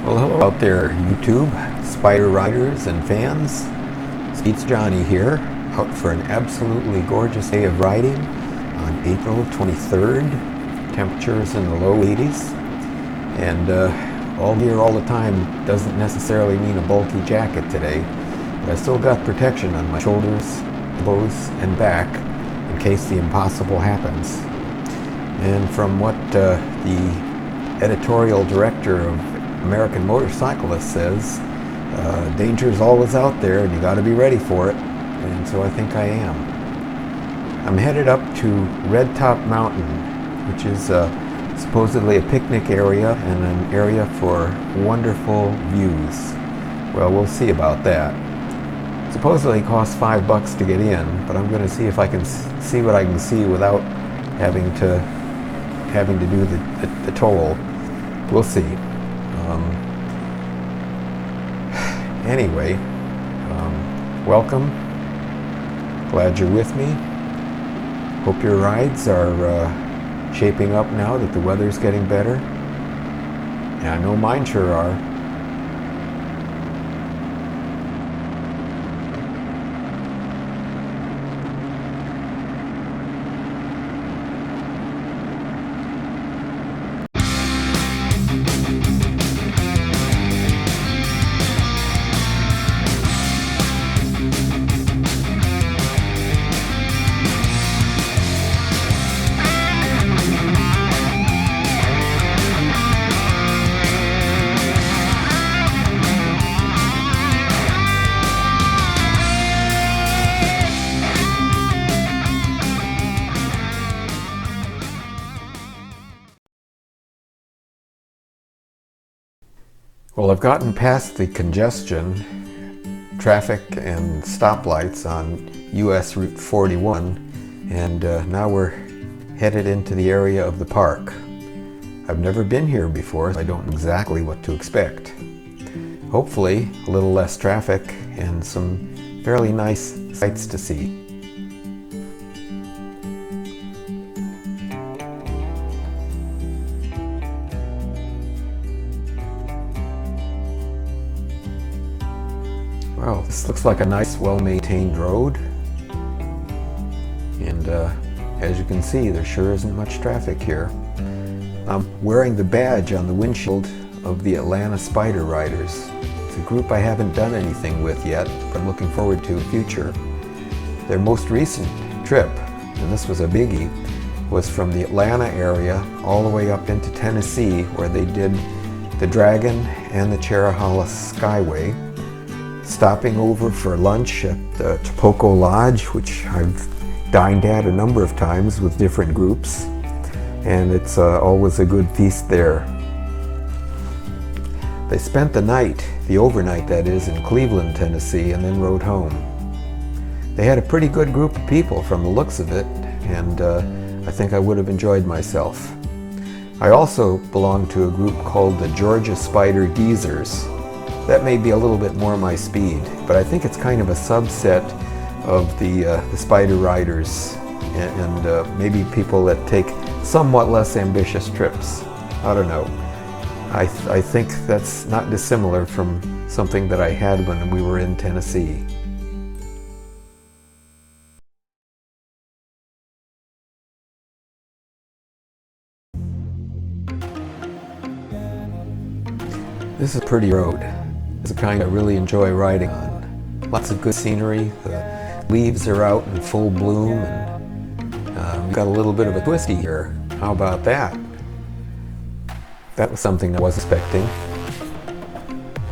Well, hello out there, YouTube, Spyder riders and fans. It's Johnny here, out for an absolutely gorgeous day of riding on April 23rd. Temperatures in the low 80s. And all year, all the time doesn't necessarily mean a bulky jacket today. But I still got protection on my shoulders, elbows, and back in case the impossible happens. And from what the editorial director of American Motorcyclist says, danger is always out there and you got to be ready for it, and so I think I am. I'm headed up to Red Top Mountain, which is supposedly a picnic area and an area for wonderful views. Well, we'll see about that. Supposedly it costs $5 to get in, but I'm going to see if I can see what I can see without having to do the toll. We'll see. Anyway, welcome. Glad you're with me. Hope your rides are shaping up now that the weather's getting better. Yeah, I know mine sure are. Well, I've gotten past the congestion, traffic and stoplights on US Route 41, and now we're headed into the area of the park. I've never been here before, so I don't know exactly what to expect. Hopefully, a little less traffic and some fairly nice sights to see. Well, this looks like a nice, well-maintained road, and as you can see, there sure isn't much traffic here. I'm wearing the badge on the windshield of the Atlanta Spyder Riders. It's a group I haven't done anything with yet, but I'm looking forward to in future. Their most recent trip, and this was a biggie, was from the Atlanta area all the way up into Tennessee, where they did the Dragon and the Cherahalla Skyway, stopping over for lunch at the Topoco Lodge, which I've dined at a number of times with different groups, and it's always a good feast there. They spent the night, the overnight that is, in Cleveland, Tennessee, and then rode home. They had a pretty good group of people from the looks of it, and I think I would have enjoyed myself. I also belong to a group called the Georgia Spyder Geezers. That may be a little bit more my speed, but I think it's kind of a subset of the Spyder Riders, and maybe people that take somewhat less ambitious trips. I don't know. I think that's not dissimilar from something that I had when we were in Tennessee. This is a pretty road. It's the kind I really enjoy riding on. Lots of good scenery, the leaves are out in full bloom, and we've got a little bit of a twisty here. How about that? That was something I wasn't expecting.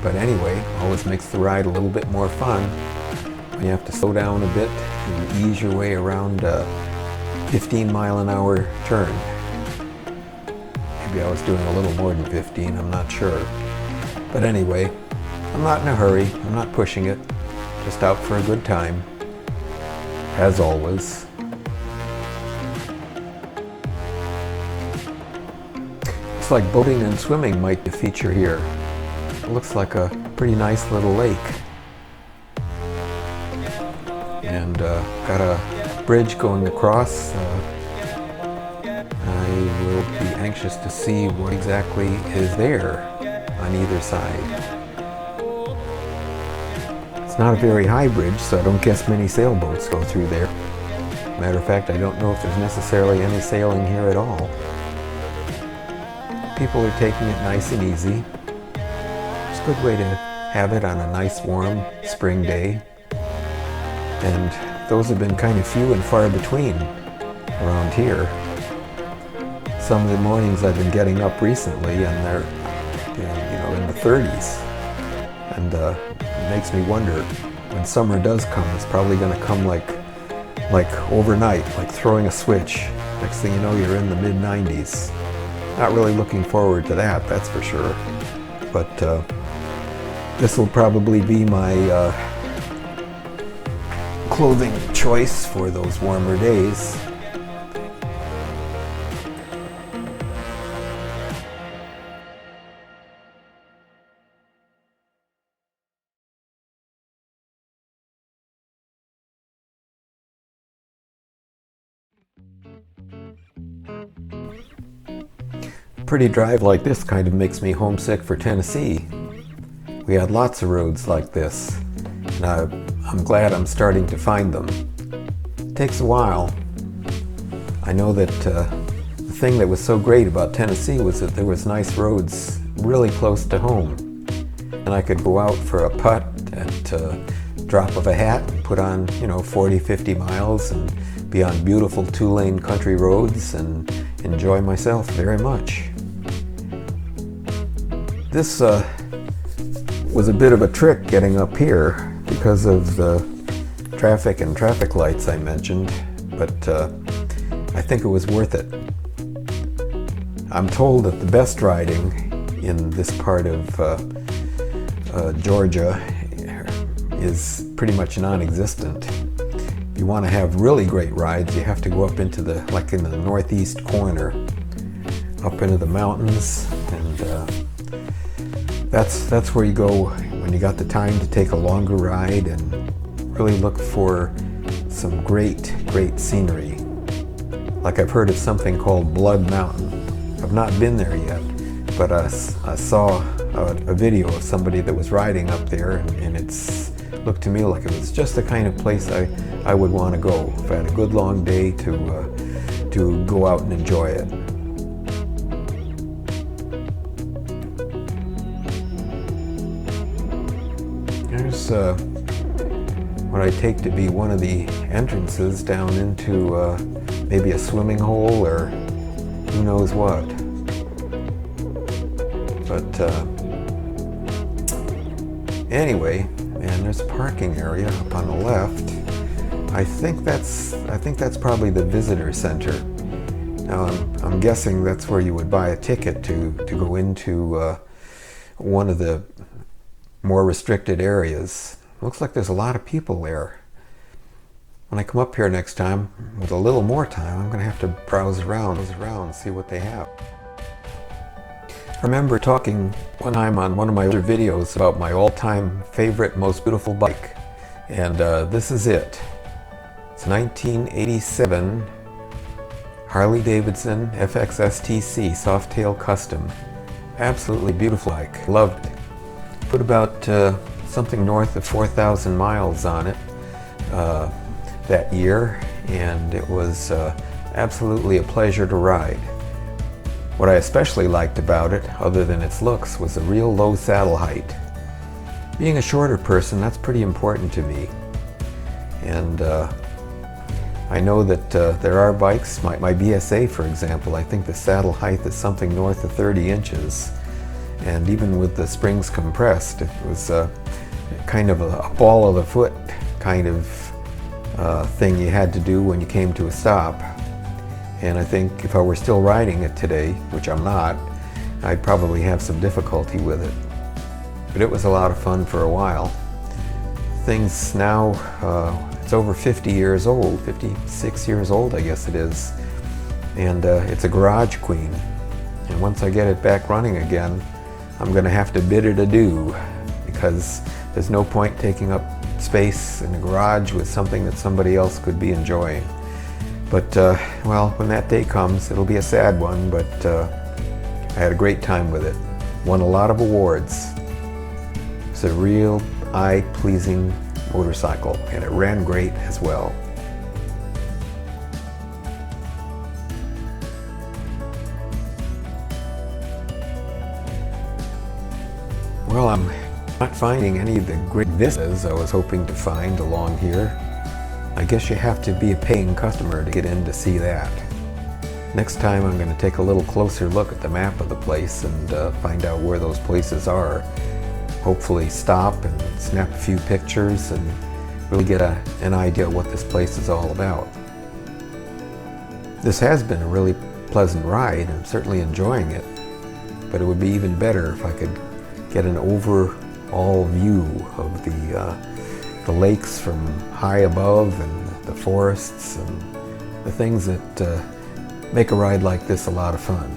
But anyway, always makes the ride a little bit more fun when you have to slow down a bit and ease your way around a 15-mile-an-hour turn. Maybe I was doing a little more than 15, I'm not sure. But anyway, I'm not in a hurry, I'm not pushing it, just out for a good time, as always. Looks like boating and swimming might be a feature here. It looks like a pretty nice little lake. And got a bridge going across. I will be anxious to see what exactly is there. on either side. It's not a very high bridge, so I don't guess many sailboats go through there. Matter of fact, I don't know if there's necessarily any sailing here at all. People are taking it nice and easy. It's a good way to have it on a nice warm spring day. And those have been kind of few and far between around here. Some of the mornings I've been getting up recently and they're in the 30s. And it makes me wonder, when summer does come, it's probably going to come like overnight, like throwing a switch. Next thing you know, you're in the mid-90s. Not really looking forward to that, that's for sure. But this will probably be my clothing choice for those warmer days. A pretty drive like this kind of makes me homesick for Tennessee. We had lots of roads like this, and I'm glad I'm starting to find them. It takes a while. I know that the thing that was so great about Tennessee was that there was nice roads really close to home. And I could go out for a putt at drop of a hat and put on, 40, 50 miles and be on beautiful two-lane country roads and enjoy myself very much. This was a bit of a trick getting up here because of the traffic and traffic lights I mentioned, but I think it was worth it. I'm told that the best riding in this part of Georgia is pretty much non-existent. If you want to have really great rides, you have to go up into in the northeast corner, up into the mountains, and that's where you go when you got the time to take a longer ride and really look for some great scenery. Like I've heard of something called Blood Mountain. I've not been there yet, but I saw a video of somebody that was riding up there, and it's looked to me like it was just the kind of place I would want to go if I had a good long day to go out and enjoy it. There's what I take to be one of the entrances down into maybe a swimming hole or who knows what. But anyway, and there's a parking area up on the left. I think that's probably the visitor center. Now I'm guessing that's where you would buy a ticket to go into one of the more restricted areas. Looks like there's a lot of people there. When I come up here next time with a little more time, I'm going to have to browse around, see what they have. I remember talking one time on one of my other videos about my all-time favorite, most beautiful bike, and this is it. It's a 1987 Harley-Davidson FXSTC Softail Custom. Absolutely beautiful bike. Loved it. Put about something north of 4,000 miles on it that year, and it was absolutely a pleasure to ride. What I especially liked about it, other than its looks, was a real low saddle height. Being a shorter person, that's pretty important to me. And I know that there are bikes, my BSA for example, I think the saddle height is something north of 30 inches. And even with the springs compressed, it was kind of a ball of the foot kind of thing you had to do when you came to a stop. And I think if I were still riding it today, which I'm not, I'd probably have some difficulty with it. But it was a lot of fun for a while. Things now, it's over 50 years old, 56 years old I guess it is. And it's a garage queen. And once I get it back running again, I'm going to have to bid it adieu, because there's no point taking up space in a garage with something that somebody else could be enjoying. But, well, when that day comes, it'll be a sad one, but I had a great time with it. Won a lot of awards. It's a real eye-pleasing motorcycle, and it ran great as well. Well, I'm not finding any of the great vistas I was hoping to find along here. I guess you have to be a paying customer to get in to see that. Next time I'm going to take a little closer look at the map of the place and find out where those places are. Hopefully stop and snap a few pictures and really get an idea of what this place is all about. This has been a really pleasant ride. I'm certainly enjoying it, but it would be even better if I could get an overall view of the lakes from high above and the forests and the things that make a ride like this a lot of fun.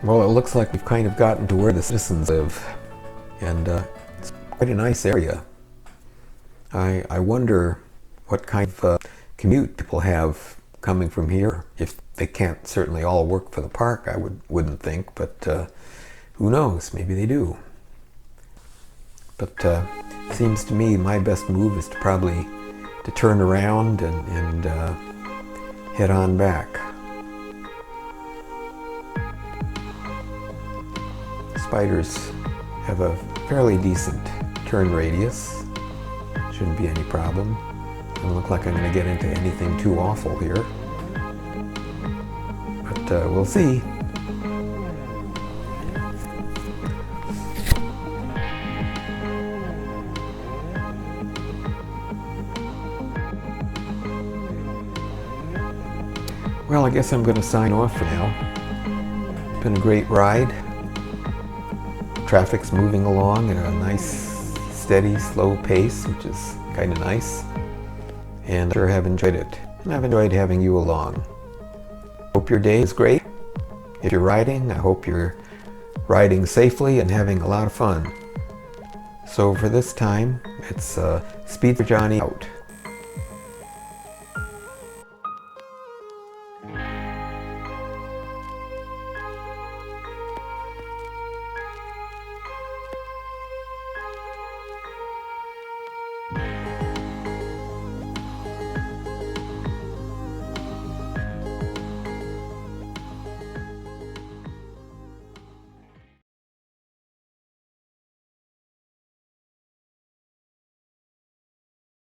Well, it looks like we've kind of gotten to where the citizens live, and it's quite a nice area. I wonder what kind of commute people have coming from here. If they can't certainly all work for the park, I wouldn't think, but who knows, maybe they do. But seems to me my best move is to turn around and head on back. Spyders have a fairly decent turn radius. Shouldn't be any problem. Doesn't look like I'm going to get into anything too awful here. But we'll see. Well, I guess I'm going to sign off for now. It's been a great ride. Traffic's moving along at a nice, steady, slow pace, which is kind of nice. And I sure have enjoyed it. And I've enjoyed having you along. Hope your day is great. If you're riding, I hope you're riding safely and having a lot of fun. So for this time, it's Speed for Johnny out.